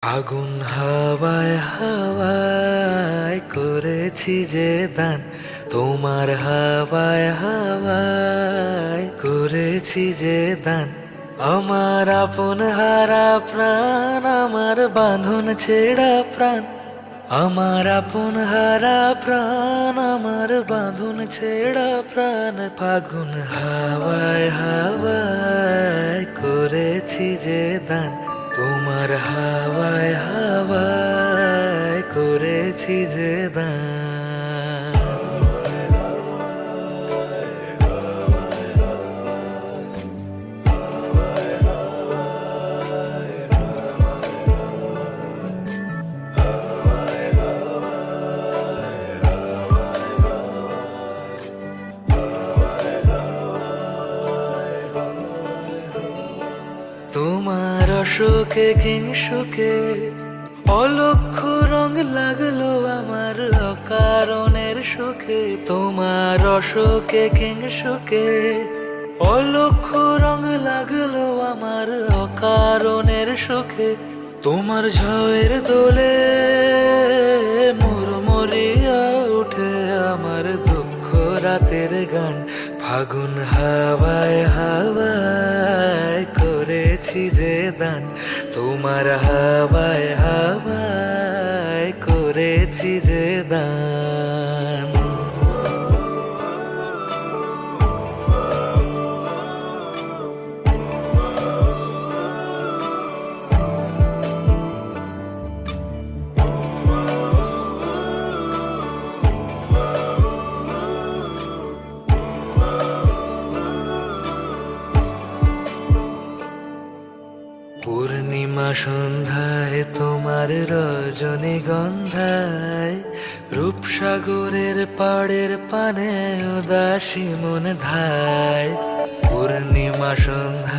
আগুন হাওয়ায় হাওয়ায় করেছি যে দান, তোমার হাওয়ায় হাওয়ায় করেছি যে দান। আমার আপন হারা প্রাণ, আমার বাঁধন ছেঁড়া প্রাণ, আমার আপন হারা প্রাণ, আমার বাঁধন ছেঁড়া প্রাণ। ফাগুন হাওয়ায় হাওয়ায় করেছি যে দান, তোমার হাওয়ায় হাওয়ায় করেছি যে দান। তোমার অশোকে কিংসুকে অলক্ষ রং লাগলো আমার অকারণের সুখে। তোমার অশোকে কিংসুকে অলক্ষ রং লাগলো আমার অকারণের সুখে। তোমার ঝড়ের দোলে মুড়মুড়িয়া উঠে আমার দুঃখ রাতের গান। ফাগুন হাওয়ায় হাওয়ায় করেছি যে দান, তোমার হাওয়ায় হাওয়ায় করেছি যে দান। পূর্ণিমা সন্ধ্যায় তোমার রজনীগন্ধায়, রূপসাগরের পাড়ের পানে উদাসী মন ধায়। পূর্ণিমা সন্ধ্যা